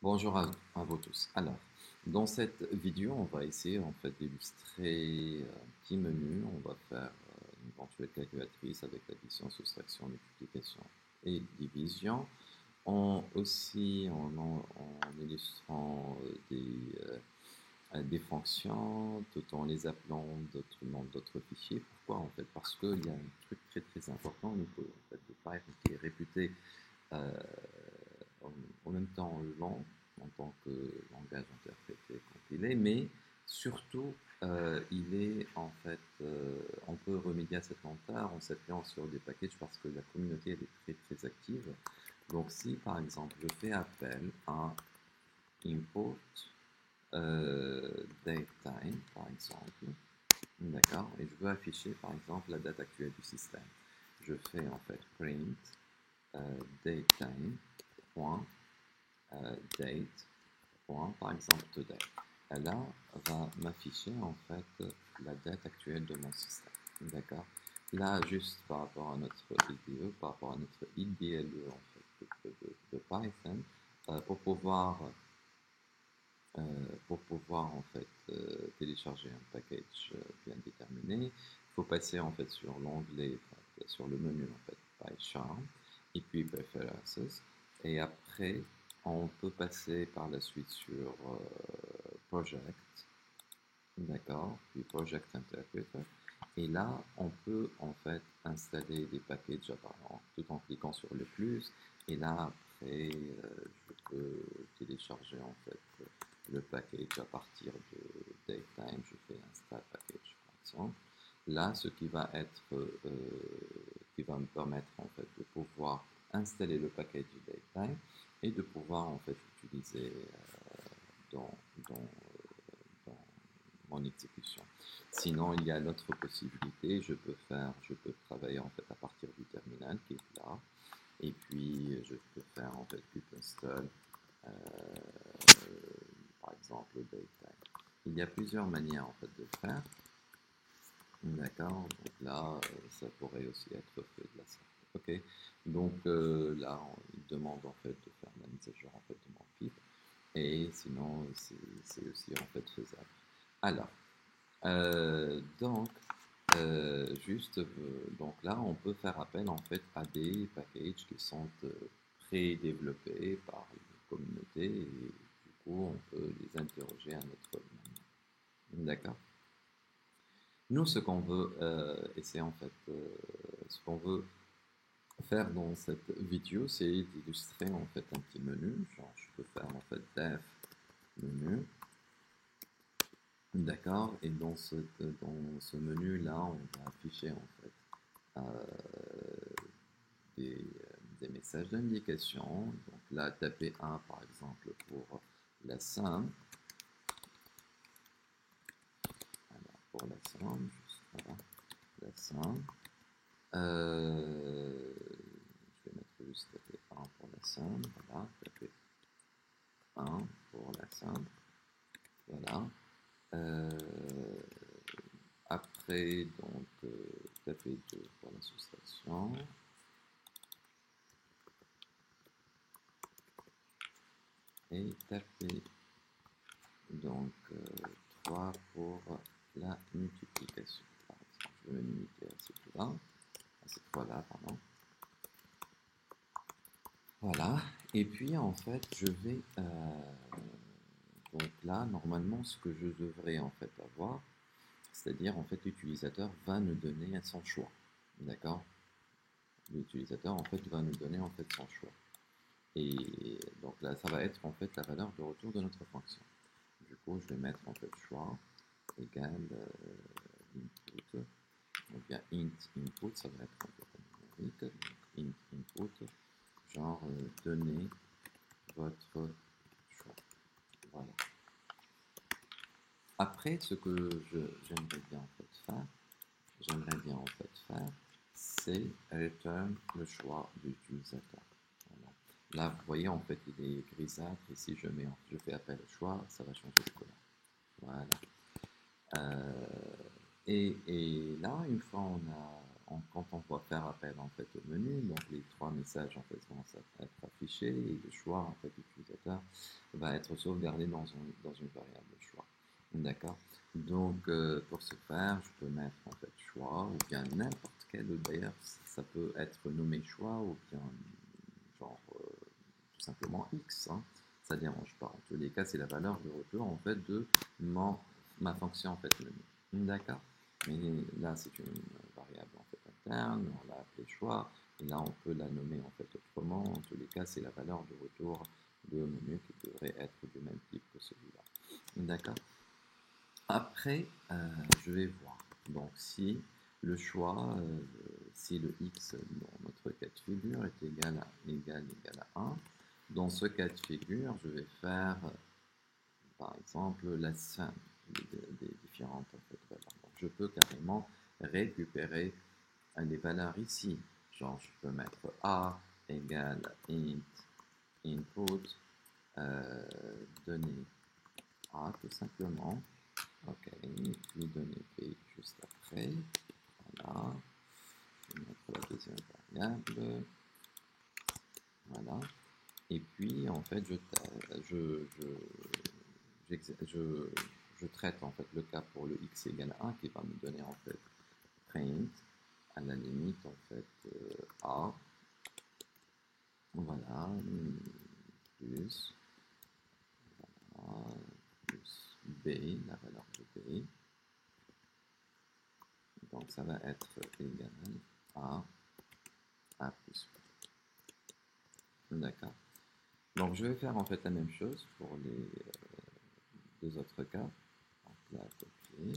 Bonjour à vous tous. Alors, dans cette vidéo, on va essayer en fait d'illustrer un petit menu. On va faire une éventuelle calculatrice avec l'addition, soustraction, multiplication et division. En illustrant des fonctions tout en les appelant d'autres noms d'autres fichiers. Pourquoi en fait? Parce qu'il y a un truc très très important au niveau en fait, de Python qui est réputé euh, en, en même temps lent en tant que langage interprété compilé, mais surtout il est en fait, on peut remédier à cette lenteur en s'appuyant sur des packages parce que la communauté elle est très très active. Donc si par exemple je fais appel à import datetime par exemple, d'accord, et je veux afficher par exemple la date actuelle du système, je fais en fait print datetime point date point, par exemple today. Là va m'afficher en fait la date actuelle de mon système. D'accord. Là, juste par rapport à notre IDE, par rapport à notre IDLE en fait de Python, pour pouvoir en fait télécharger un package bien déterminé, il faut passer en fait sur l'onglet, sur le menu en fait PyCharm et puis Preferences, et après on peut passer par la suite sur Project, d'accord, puis Project Interpreter, et là on peut en fait installer des packages apparents tout en cliquant sur le plus, et là après je peux télécharger en fait le package à partir de datetime. Je fais install package par exemple. Là, ce qui va être, qui va me permettre en fait de pouvoir installer le package de datetime et de pouvoir en fait l'utiliser dans, dans, dans mon exécution. Sinon, il y a l'autre possibilité, je peux travailler en fait à partir du terminal qui est là, et puis je peux faire en fait pip install euh, par exemple datetime. Il y a plusieurs manières en fait de le faire. D'accord, donc là, ça pourrait aussi être fait de la sorte. Ok, donc là, il demande en fait de faire la mise à jour en fait de mon pip, et sinon, c'est aussi en fait faisable. Alors, donc, donc là, on peut faire appel en fait à des packages qui sont pré-développés par la communauté, et du coup, on peut les interroger à notre manière. D'accord. Nous, ce qu'on veut essayer en fait, ce qu'on veut faire dans cette vidéo, c'est d'illustrer en fait un petit menu. Genre, je peux faire en fait def menu, d'accord. Et dans ce menu-là, on va afficher en fait des messages d'indication. Donc là, taper 1 par exemple pour la somme. Alors, pour la somme, juste voilà, la somme. Je vais mettre juste taper 1 pour la somme. Voilà, taper 1 pour la somme. Voilà. Euh, après, donc, taper 2 pour la soustraction. Et taper donc 3 pour la multiplication. Par exemple, je vais me limiter à cette fois-là, pardon. Voilà. Et puis en fait, je vais donc là, normalement, ce que je devrais en fait avoir, c'est-à-dire en fait, l'utilisateur va nous donner son choix. D'accord? L'utilisateur en fait va nous donner en fait son choix. Et donc là, ça va être en fait la valeur de retour de notre fonction. Du coup, je vais mettre en fait choix égale input, ou bien int input, ça va être en fait numérique, int input, genre donner votre choix. Voilà. Après, ce que j'aimerais bien en fait faire, c'est return le choix de l'utilisateur. Voilà. Là, vous voyez, en fait, il est grisâtre, et si je fais appel au choix, ça va changer de couleur. Voilà. Et là, une fois quand on va faire appel en fait au menu, donc les trois messages en fait vont être affichés, et le choix en fait utilisateur va être sauvegardé dans une variable choix. D'accord? Donc, pour ce faire, je peux mettre en fait choix, ou bien n'importe quel, d'ailleurs, ça peut être nommé choix, ou bien genre tout simplement x, hein. Ça ne dérange pas. En tous les cas, c'est la valeur de retour en fait de ma fonction en fait menu. D'accord? Mais là, c'est une variable en fait interne, on l'a appelée choix, et là, on peut la nommer en fait autrement. En tous les cas, c'est la valeur de retour de menu qui devrait être du même type que celui-là. D'accord? Après, je vais voir. Donc, si le choix, si le x dans notre cas de figure est égal à 1, dans ce cas de figure, je vais faire, par exemple, la somme des différentes en fait, valeurs. Donc, je peux carrément récupérer les valeurs ici. Genre, je peux mettre a égale int input, donner a tout simplement. Ok, puis donner b juste après. Voilà. Je vais mettre la deuxième variable. Voilà. Et puis, en fait, je traite en fait le cas pour le x égale 1 qui va me donner en fait print à la limite en fait a. Voilà. Plus, voilà, plus b, la valeur de b. Donc ça va être égal à a plus b. D'accord. Donc je vais faire en fait la même chose pour les deux autres cas. Donc là, copier.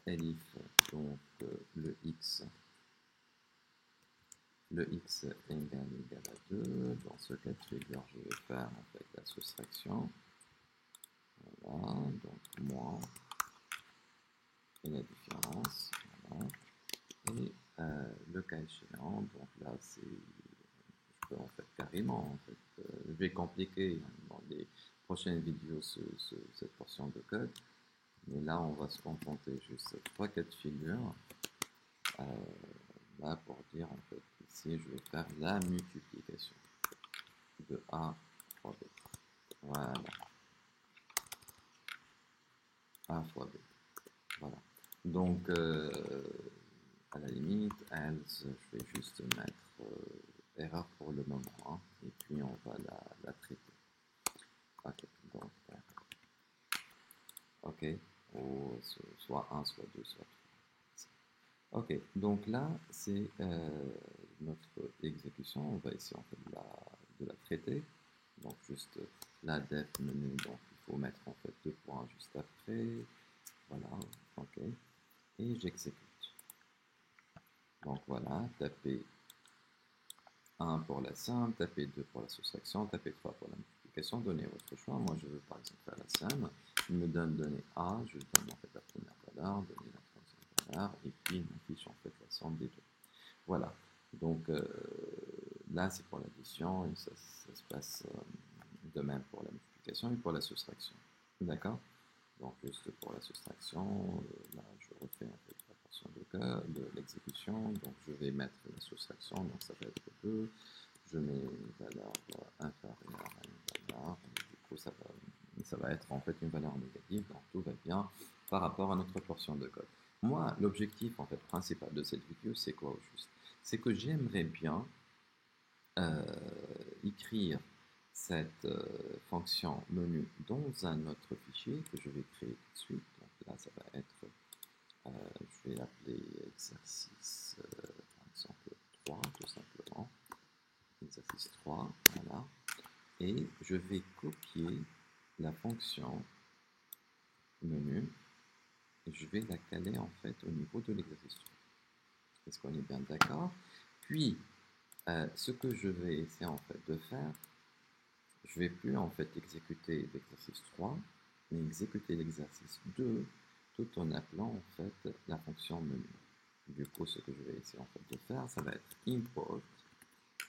Elif, donc le x égal à 2. Dans ce cas de figure, je vais faire en fait la soustraction. Voilà, donc moins et la différence. Voilà. Et le cas échéant, donc là, c'est, je peux en fait carrément, en fait, je vais compliquer dans les prochaines vidéos cette portion de code. Mais là, on va se contenter juste de 3 cas de figure. Là, pour dire en fait, ici, je vais faire la multiplication de A fois B. Voilà. A fois B. Voilà. Donc, à la limite, else, je vais juste mettre erreur pour le moment. Hein, et puis, on va la traiter. Ok. Donc, ok. Ou soit 1, soit 2, soit 3. Ok, donc là, c'est notre exécution. On va essayer en fait de la traiter. Donc juste la def menu, donc il faut mettre en fait 2 points juste après. Voilà, ok. Et j'exécute. Donc voilà, taper 1 pour la somme, taper 2 pour la soustraction, taper 3 pour la multiplication, donner votre choix. Moi je veux par exemple faire la somme. Il me donne donner A, je donne en fait la première valeur, donner la troisième valeur, et puis il m'affiche en fait la somme des deux. Voilà, donc là c'est pour l'addition, et ça se passe de même pour la multiplication et pour la soustraction. D'accord? Donc juste pour la soustraction, là je refais en fait la portion de l'exécution, donc je vais mettre la soustraction, donc ça va être 2, je mets une valeur inférieure à une valeur, et du coup ça va être en fait une valeur négative, donc tout va bien par rapport à notre portion de code. Moi, l'objectif en fait principal de cette vidéo, c'est quoi au juste? C'est que j'aimerais bien écrire cette fonction menu dans un autre fichier que je vais créer tout de suite. Donc là, ça va être, je vais l'appeler exercice, par exemple 3, tout simplement. Exercice 3, voilà. Et je vais copier la fonction menu et je vais la caler en fait au niveau de l'exercice 3. Est-ce qu'on est bien d'accord? Puis, ce que je vais essayer en fait de faire, je ne vais plus en fait exécuter l'exercice 3, mais exécuter l'exercice 2 tout en appelant en fait la fonction menu. Du coup, ce que je vais essayer en fait de faire, ça va être import,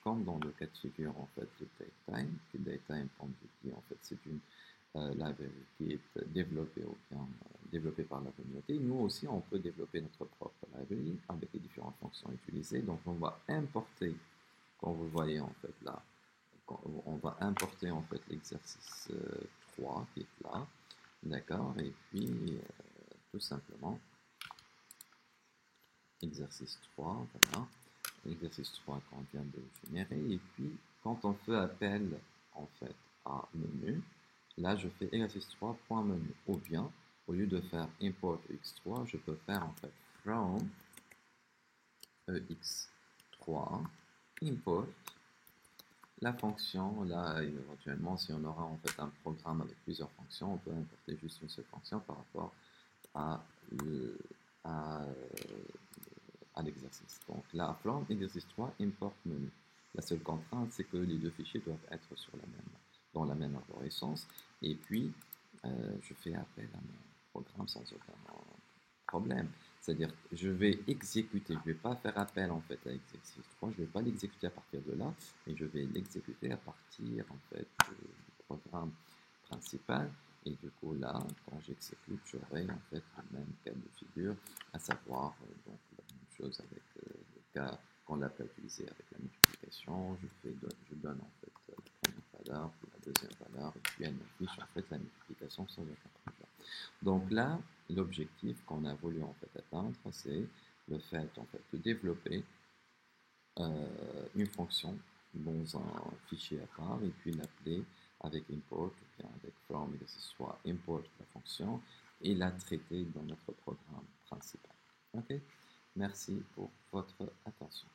comme dans le cas de figure en fait de datetime, que datetime, comme je dis, en fait, c'est une library qui est développée par la communauté. Nous aussi, on peut développer notre propre library avec les différentes fonctions utilisées. Donc, on va importer, comme vous voyez en fait là, on va importer en fait l'exercice 3 qui est là, d'accord, et puis tout simplement exercice 3, voilà, exercice 3 qu'on vient de générer, et puis quand on fait appel en fait à menu, là je fais exercice 3.menu, ou bien au lieu de faire import x3, je peux faire en fait from ex3 import la fonction. Là éventuellement si on aura en fait un programme avec plusieurs fonctions, on peut importer juste une seule fonction par rapport à, à, à l'exercice. Donc là, from exercice 3 import menu. La seule contrainte, c'est que les deux fichiers doivent être dans la même arborescence. Et puis, je fais appel à mon programme sans aucun problème. C'est-à-dire, je vais exécuter, je ne vais pas faire appel en fait à exercice 3, je ne vais pas l'exécuter à partir de là, mais je vais l'exécuter à partir en fait du programme principal. Et du coup, là, quand j'exécute, j'aurai en fait le même cas de figure, à savoir donc la même chose avec le cas qu'on l'a pas utilisé avec la multiplication. Je donne en fait la première valeur, puis la deuxième valeur, et puis elle m'affiche en fait la multiplication sans aucun problème. Donc là, l'objectif qu'on a voulu en fait atteindre, c'est le fait en fait de développer une fonction dans un fichier à part et puis l'appeler avec import ou bien avec from et que ce soit import la fonction et la traiter dans notre programme principal. Ok, merci pour votre attention.